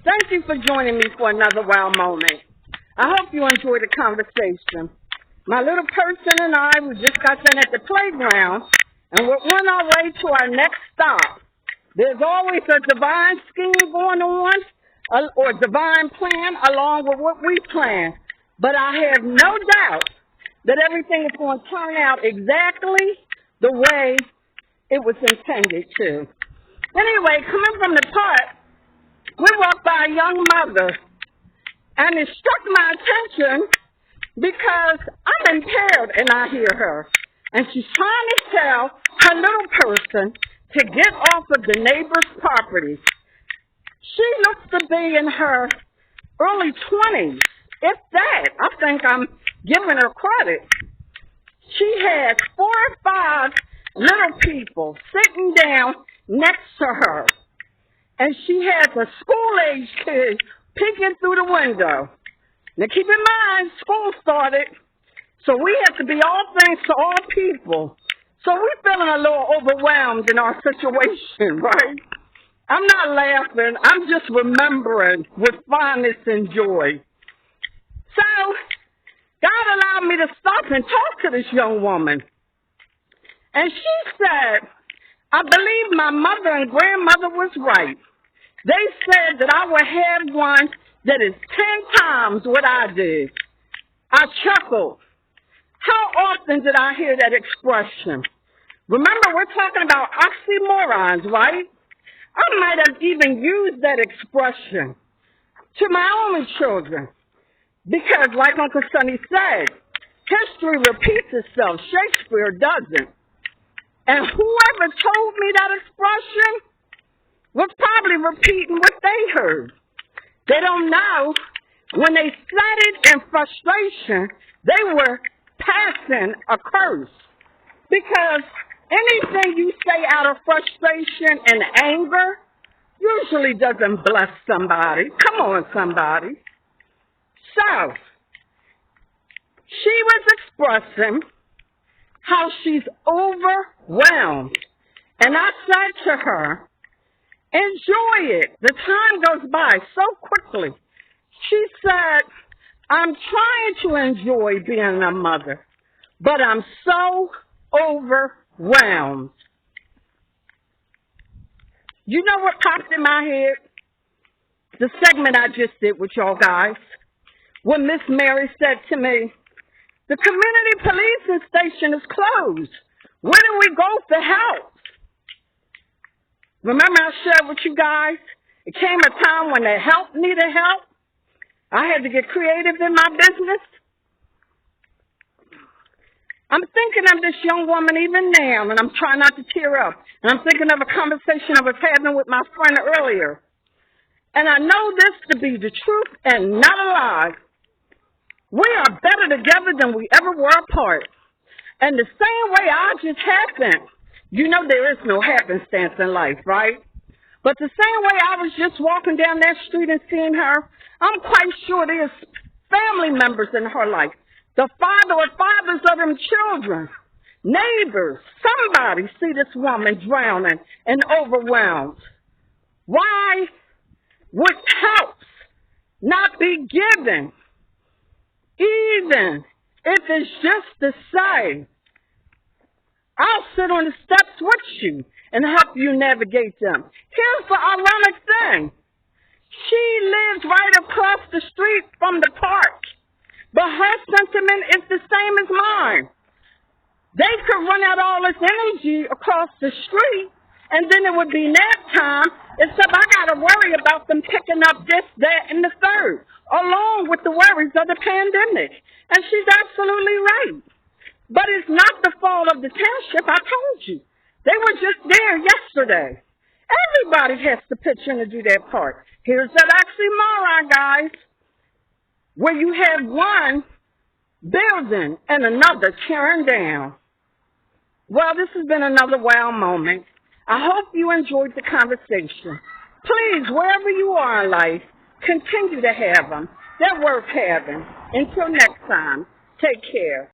Thank you for joining me for another wow moment. I hope you enjoyed the conversation. My little person and I, we just got done at the playground, and we're on our way to our next stop. There's always a divine scheme going on, or divine plan along with what we plan. But I have no doubt that everything is going to turn out exactly the way it was intended to. Anyway, coming from the park, we walked by a young mother, and it struck my attention because I'm impaired and I hear her. And she's trying to tell her little person to get off of the neighbor's property. She looks to be in her early 20s, if that. I think I'm giving her credit. She has 4 or 5 little people sitting down next to her. And she has a school-age kid peeking through the window. Now keep in mind, school started, so we have to be all things to all people. So we're feeling a little overwhelmed in our situation, right? I'm not laughing. I'm just remembering with fondness and joy. So God allowed me to stop and talk to this young woman. And she said, I believe my mother and grandmother was right. They said that I would have one that is 10 times what I did. I chuckled. How often did I hear that expression? Remember, we're talking about oxymorons, right? I might have even used that expression to my own children. Because, like Uncle Sonny said, history repeats itself. Shakespeare doesn't. And whoever told me that expression was probably repeating what they heard. They don't know. When they said it in frustration, they were passing a curse. Because anything you say out of frustration and anger usually doesn't bless somebody. Come on, somebody. So, she was expressing how she's overwhelmed. And I said to her, enjoy it. The time goes by so quickly. She said, I'm trying to enjoy being a mother, but I'm so overwhelmed. You know what popped in my head? The segment I just did with y'all guys. When Miss Mary said to me, the community policing station is closed. Where do we go for help? Remember I shared with you guys? It came a time when the help needed help. I had to get creative in my business. I'm thinking of this young woman even now, and I'm trying not to tear up. And I'm thinking of a conversation I was having with my friend earlier. And I know this to be the truth and not a lie. We are better together than we ever were apart. And the same way I just happened. You know there is no happenstance in life, right? But the same way I was just walking down that street and seeing her, I'm quite sure there's family members in her life. The father or fathers of them children, neighbors, somebody see this woman drowning and overwhelmed. Why would help not be given? Even if it's just to say, I'll sit on the steps with you and help you navigate them. Here's the ironic thing. She lives right across the street from the park, but her sentiment is the same as mine. They could run out all this energy across the street, and then it would be nap time, except I got to worry about them picking up this, that, and the third, along with the worries of the pandemic. And she's absolutely right. But it's not the fault of the township, I told you. They were just there yesterday. Everybody has to pitch in to do their part. Here's that oxymoron, guys, where you have one building and another tearing down. Well, this has been another wow moment. I hope you enjoyed the conversation. Please, wherever you are in life, continue to have them. They're worth having. Until next time, take care.